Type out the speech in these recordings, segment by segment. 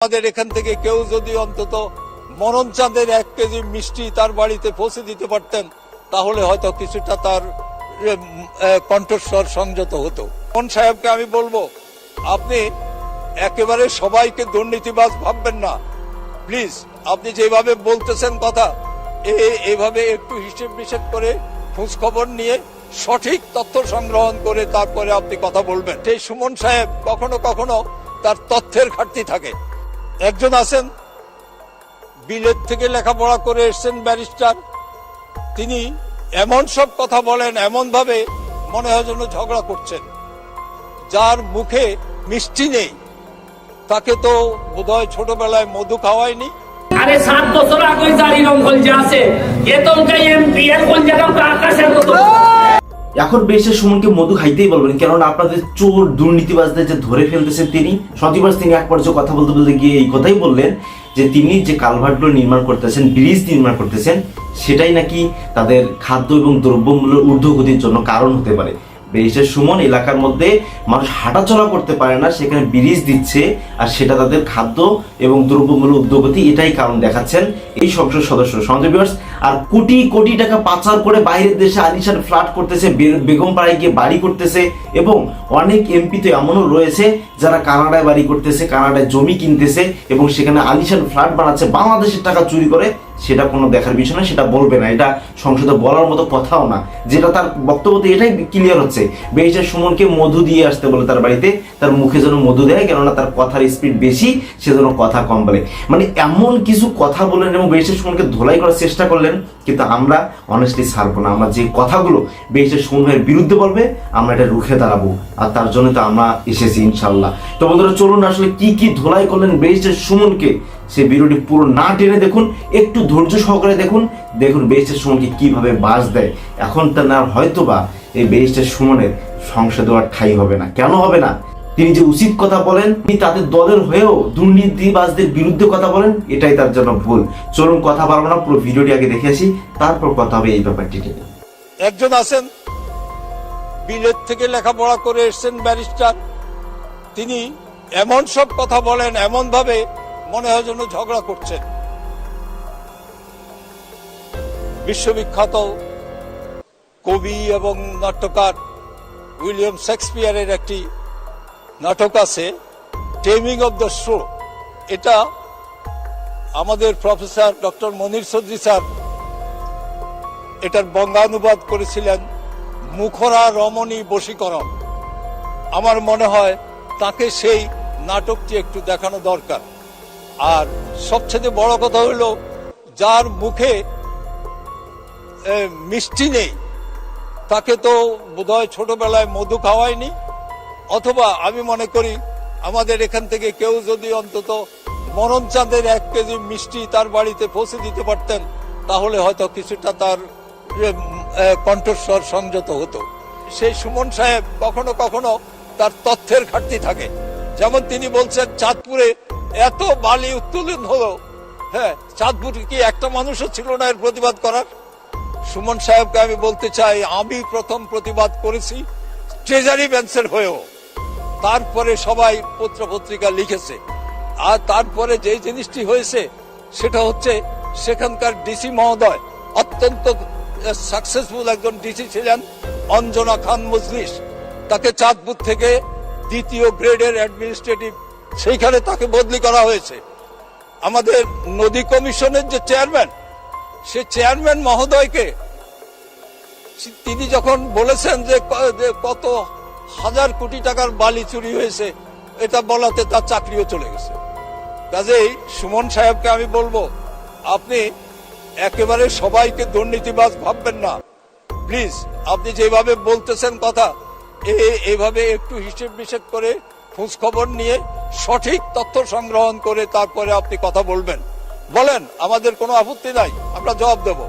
আমাদের এখান থেকে কেউ যদি অন্তত মরণ চাঁদের 1 কেজি মিষ্টি তার বাড়িতে পৌঁছে দিতে পারতেন তাহলে হয়তো কিছুটা তার কণ্ঠস্বর সংযত হতো। মন সাহেবকে আমি বলবো, আপনি একেবারে সবাইকে দুর্নীতিবাজ ভাববেন না প্লিজ। আপনি যেভাবে বলতেছেন কথা, এইভাবে একটু হিসেব নিষেধ করে খোঁজ খবর নিয়ে সঠিক তথ্য সংগ্রহণ করে তারপরে আপনি কথা বলবেন। সেই সুমন সাহেব কখনো কখনো তার তথ্যের ঘাটতি থাকে। একজন আছেন বিলেত থেকে লেখাপড়া করে এসছেন ব্যারিস্টার, তিনি এমন সব কথা বলেন এমন ভাবে মনে হয় যেন ঝগড়া করছেন। যার মুখে মিষ্টি নেই তাকে তো বোধহয় ছোটবেলায় মধু খাওয়ায়নি। আরে 7 বছর আগে জারি রঙ্গল যে আছে এতনকাই এমপি এর কোন জায়গা আকাশের মতো। এখন বেশি সুমনকে মধু খাইতেই বলবেন, কেননা আপনাদের চোর দুর্নীতিবাজদের যে ধরে ফেলতেছেন তিনি সতীবাস। তিনি এক পর্যায়ে কথা বলতে বলতে গিয়ে এই কথাই বললেন যে তিনি যে কালভার্টগুলো নির্মাণ করতেছেন, ব্রিজ নির্মাণ করতেছেন, সেটাই নাকি তাদের খাদ্য এবং দ্রব্যমূল্যের ঊর্ধ্বগতির জন্য কারণ হতে পারে। ব্যারিস্টার সুমন এলাকার মধ্যে মানুষ হাঁটাচলা করতে পারে না, সেখানে ব্রিজ দিচ্ছে, আর সেটা তাদের খাদ্য এবং দ্রব্যমূল্য ঊর্ধ্বগতি, এটাই কারণ দেখাচ্ছেন এই সংসদ সদস্য সঞ্জয় বিভার্স। আর কোটি কোটি টাকা পাচার করে বাইরের দেশে আলিশান ফ্ল্যাট করতেছে, বেগমপাড়ায় গিয়ে বাড়ি করতেছে, এবং অনেক এমপি তো এমনও রয়েছে যারা কানাডায় বাড়ি করতেছে, কানাডায় জমি কিনতেছে এবং সেখানে আলিশান ফ্ল্যাট বানাচ্ছে, বাংলাদেশের টাকা চুরি করে। সেটা কোনো দেখার বিষয় না, সেটা বলবে না, এটা সংসদে বলার মতো কথাও না। যেটা তার বক্তব্যতে এটাই ক্লিয়ার হচ্ছে, ব্যারিস্টার সুমনকে মধু দিয়ে আসতে বলে তার বাড়িতে, তার মুখে যেন মধু দেয়, কেননা তার কথার স্পিড বেশি, সে যেন কথা কম বলে। মানে এমন কিছু কথা বললেন এবং ব্যারিস্টার সুমনকে ধোলাই করার চেষ্টা করলেন। কিন্তু আমরা অনেস্টলি ছাড়বো না, আমরা যে কথাগুলো ব্যারিস্টার সুমনের বিরুদ্ধে বলবে আমরা এটা রুখে দাঁড়াবো, আর তার জন্য তো আমরা এসেছি ইনশাল্লাহ। তো বন্ধুরা চলুন আসলে কি ধোলাই করলেন ব্যারিস্টার সুমনকে, সে ভিডিওটি পুরো না টেনে দেখুন, একটু ধৈর্য সহকারে দেখুন ব্যারিস্টার সুমনকে কিভাবে বাস দেয়। এখন তার না হয়তোবা এই ব্যারিস্টার সুমনের সংসদে আর ঠাঁই হবে না। কেন হবে না? তিনি যে উচিত কথা বলেন, তিনি তাদের দলের হয়েও দুর্নীতিবাজদের বিরুদ্ধে কথা বলেন, এটাই তার জন্য ভুল। চলুন কথা বলবো না, পুরো ভিডিওটি আগে দেখে আসি, তারপর কথা হবে এই ব্যাপারটি নিয়ে। একজন আছেন বিলেত থেকে লেখাপড়া করে এসছেন ব্যারিস্টার, তিনি এমন সব কথা বলেন এমন ভাবে মনে হয় যেন ঝগড়া করছেন। বিশ্ববিখ্যাত কবি এবং নাট্যকার উইলিয়াম শেক্সপিয়ারের একটি নাটক আছে টেমিং অব দ্য শো। এটা আমাদের প্রফেসর ডক্টর মনির চৌধুরী স্যার এটার বঙ্গানুবাদ করেছিলেন মুখরা রমণী বশীকরণ। আমার মনে হয় তাকে সেই নাটকটি একটু দেখানো দরকার। আর সবচেয়ে বড় কথা হইল, যার মুখে মিষ্টি নেই তাকে তো বোধহয় ছোটবেলায় মধু খাওয়ায়নি। অথবা আমি মনে করি আমাদের এখান থেকে কেউ যদি অন্তত মরণ চাঁদের 1 কেজি মিষ্টি তার বাড়িতে পৌঁছে দিতে পারতেন তাহলে হয়তো কিছুটা তার কণ্ঠস্বর সংযত হতো। সেই সুমন সাহেব কখনো কখনো তার তথ্যের ঘাটতি থাকে। যেমন তিনি বলছেন চাঁদপুরে এত বালি উত্তোলন হলো, হ্যাঁ চাঁদপুরে কি একটা মানুষও ছিল না এর প্রতিবাদ করার? সুমন সাহেবকে আমি বলতে চাই, আমি প্রথম প্রতিবাদ করেছি ট্রেজারি বেঞ্চের হয়েও, তারপরে সবাই পত্র পত্রিকা লিখেছে। আর তারপরে যে জিনিসটি হয়েছে সেটা হচ্ছে সেখানকার ডিসি মহোদয় অত্যন্ত সাকসেসফুল একজন ডিসি ছিলেন, অঞ্জনা খান মজলিস। তাকে চাঁদপুর থেকে 2য় গ্রেডের অ্যাডমিনিস্ট্রেটিভ সেইখানে তাকে বদলি করা হয়েছে। আমাদের নদী কমিশনের যে চেয়ারম্যান, সে চেয়ারম্যান মহোদয়কে তিনি যখন বলেছেন যে কত হাজার কোটি টাকার বালি চুরি হয়েছে, এটা বলাতে তার চাকরিও চলে গেছে। কাজেই সুমন সাহেবকে আমি বলবো, আপনি একেবারে সবাইকে দুর্নীতিবাজ ভাববেন না প্লিজ। আপনি যেভাবে বলতেছেন কথা, এইভাবে একটু হিসেব নিষেধ করে খোঁজ খবর নিয়ে সঠিক তথ্য সংগ্রহণ করে তারপরে আপনি কথা বলবেন। বলেন, আমাদের কোনো আপত্তি নাই, আমরা জবাব দেব,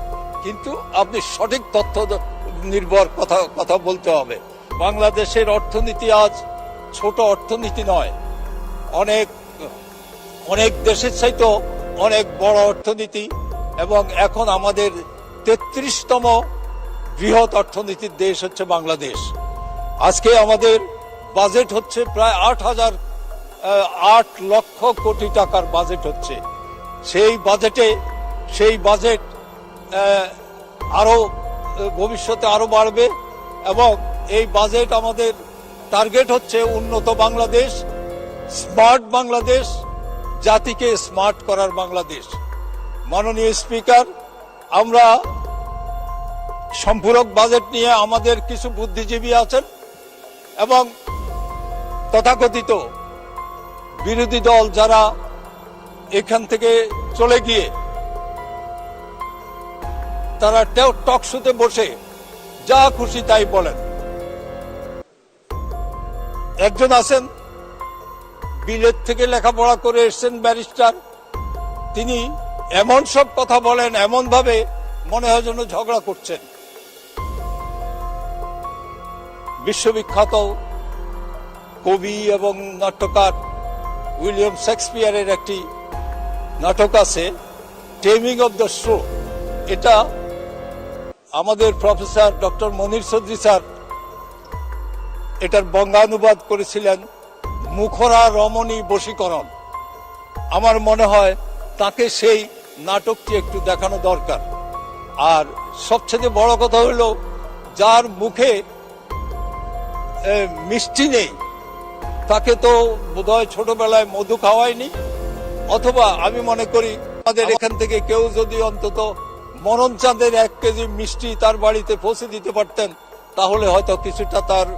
কিন্তু আপনি সঠিক তথ্য নির্ভর কথা বলতে হবে। বাংলাদেশের অর্থনীতি আজ ছোট অর্থনীতি নয়, অনেক অনেক দেশের চাইতে অনেক বড় অর্থনীতি, এবং এখন আমাদের 33তম বৃহৎ অর্থনীতির দেশ হচ্ছে বাংলাদেশ। আজকে আমাদের বাজেট হচ্ছে প্রায় 8,000 8 লক্ষ কোটি টাকার বাজেট হচ্ছে। সেই বাজেট আরো ভবিষ্যতে আরো বাড়বে এবং এই বাজেট আমাদের টার্গেট হচ্ছে উন্নত বাংলাদেশ, স্মার্ট বাংলাদেশ, জাতিকে স্মার্ট করার বাংলাদেশ। মাননীয় স্পিকার, আমরা সম্পূরক বাজেট নিয়ে আমাদের কিছু বুদ্ধিজীবী আছেন এবং তথাকথিত বিরোধী দল যারা এখান থেকে চলে গিয়ে তারা টক শোতে বসে যা খুশি তাই বলেন। একজন আছেন বিলেত থেকে লেখাপড়া করে এসেছেন, ব্যারিস্টার। তিনি এমন সব কথা বলেন, এমন ভাবে মনে হয় যেন ঝগড়া করছেন। বিশ্ববিখ্যাত কবি এবং নাট্যকার উইলিয়াম শেক্সপিয়ারের একটি নাটক আছে, টেমিং অব দ্য শো। এটা আমাদের প্রফেসর ডক্টর মনির চৌধুরী স্যার এটার বঙ্গানুবাদ করেছিলেন, মুখরা রমণী বশীকরণ। আমার মনে হয় তাকে সেই নাটকটি একটু দেখানো দরকার। আর সবচেয়ে বড় কথা হলো, যার মুখে মিষ্টি নেই তাকে তো বোধহয় ছোটবেলায় মধু খাওয়ায়নি। অথবা আমি মনে করি আমাদের এখান থেকে কেউ যদি অন্তত মনন চাঁদের 1 কেজি মিষ্টি তার বাড়িতে পৌঁছে দিতে পারতেন, তাহলে হয়তো কিছুটা তার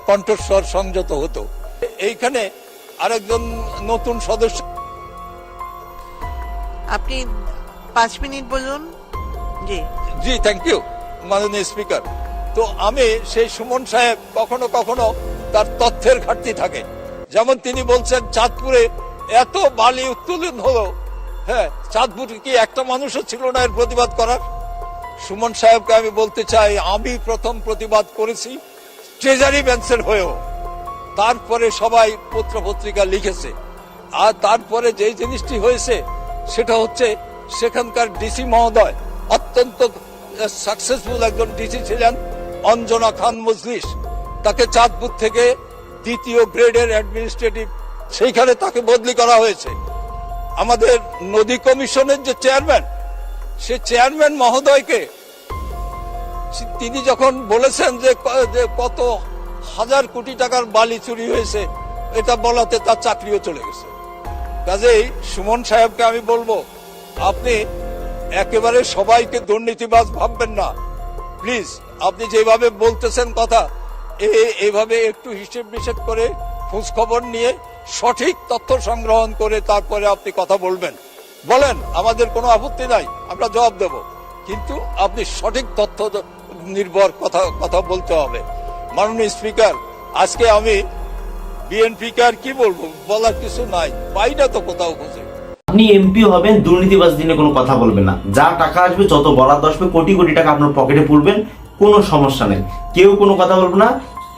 কণ্ঠস্বর সংযত হতো। এইখানে আরেকজন নতুন সদস্য। আপনি 5 মিনিট বলুন। জি, থ্যাংক ইউ মাননীয় স্পিকার। তো আমি সেই সুমন সাহেব কখনো কখনো তার তথ্যের ঘাটতি থাকে। যেমন তিনি বলছেন চাঁদপুরে এত বালি উত্তোলন হলো, হ্যাঁ, চাঁদপুরে কি একটা মানুষও ছিল না এর প্রতিবাদ করার? সুমন সাহেবকে আমি বলতে চাই, আমি প্রথম প্রতিবাদ করেছি ট্রেজারি বেঞ্চের হয়েও। তারপরে সবাই পত্র পত্রিকা লিখেছে। আর তারপরে যে জিনিসটি হয়েছে সেটা হচ্ছে সেখানকার ডিসি মহোদয় অত্যন্ত সাকসেসফুল একজন ডিসি ছিলেন, অঞ্জনা খান মজলিস। তাকে চাঁদপুর থেকে 2য় গ্রেডের অ্যাডমিনিস্ট্রেটিভ সেইখানে তাকে বদলি করা হয়েছে। আমাদের নদী কমিশনের যে চেয়ারম্যান, সে চেয়ারম্যান মহোদয়কে তিনি যখন বলেছেন যে কত হাজার কোটি টাকার বালি চুরি হয়েছে, এটা বলাতে তার চাকরিও চলে গেছে। কাজেই সুমন সাহেবকে আমি বলবো, আপনি একেবারে সবাইকে দুর্নীতিবাজ ভাববেন না প্লিজ। আপনি যেভাবে বলতেছেন কথা, এইভাবে একটু হিসেব নিষেধ করে খোঁজ খবর নিয়ে সঠিক তথ্য সংগ্রহণ করে তারপরে আপনি কথা বলবেন। বলেন, আমাদের কোনো আপত্তি নাই, আমরা জবাব দেব, কিন্তু আপনি সঠিক তথ্য নির্ভর কথা বলতে হবে। মাননীয় স্পিকার, আজকে আমি বিএনপিকে আর কি বলবো, বলার কিছু নাই, পাই না তো কোথাও খুঁজে। আপনি এমপি হবেন, দুর্নীতিবাজ দিনে কোনো কথা বলবেন না। যা টাকা আসবে, যত বরাদ্দ আসবে, কোটি কোটি টাকা আপনার পকেটে পুরবেন, কোনো সমস্যা নেই। কেউ কোনো কথা বলবে না,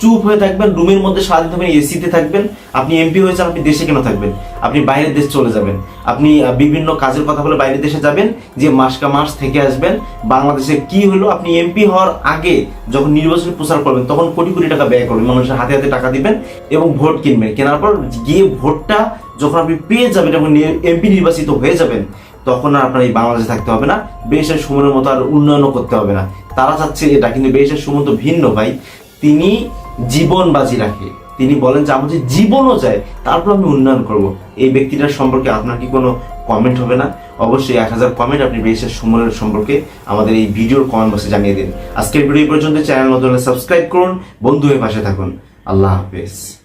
চুপ হয়ে থাকবেন, রুমের মধ্যে স্বাধীন থাকবেন, এসিতে থাকবেন। আপনি এমপি হয়েছেন, আপনি দেশে কেন থাকবেন? আপনি বাইরের দেশ চলে যাবেন, আপনি বিভিন্ন কাজের কথা বলে বাইরের দেশে যাবেন, যে মাস থেকে আসবেন। বাংলাদেশে কি হলো, আপনি এমপি হওয়ার আগে যখন নির্বাচনী প্রচার করবেন তখন কোটি কোটি টাকা ব্যয় করবেন, মানুষের হাতে হাতে টাকা দিবেন এবং ভোট কিনবেন। কেনার পর গিয়ে ভোটটা যখন আপনি পেয়ে যাবেন এবং এমপি নির্বাচিত হয়ে যাবেন, তখন আর আপনার এই বাংলাদেশে থাকতে হবে না, বেশের সুমনের মতো আর উন্নয়নও করতে হবে না। তারা চাচ্ছে এটা, কিন্তু বেশের সুমন তো ভিন্ন ভাই। তিনি জীবন বাজি রাখে, তিনি বলেন যে আমাদের জীবনও যায়, তারপর আমি উন্নয়ন করব। এই ব্যক্তিটার সম্পর্কে আপনার কি কোনো কমেন্ট হবে না? অবশ্যই 1000 কমেন্ট আপনি বেশের সুমনের সম্পর্কে আমাদের এই ভিডিওর কমেন্ট বক্সে জানিয়ে দিন। আজকের ভিডিও পর্যন্ত। চ্যানেল নতুন হলে সাবস্ক্রাইব করুন, বন্ধু হয়ে পাশে থাকুন। আল্লাহ হাফেজ।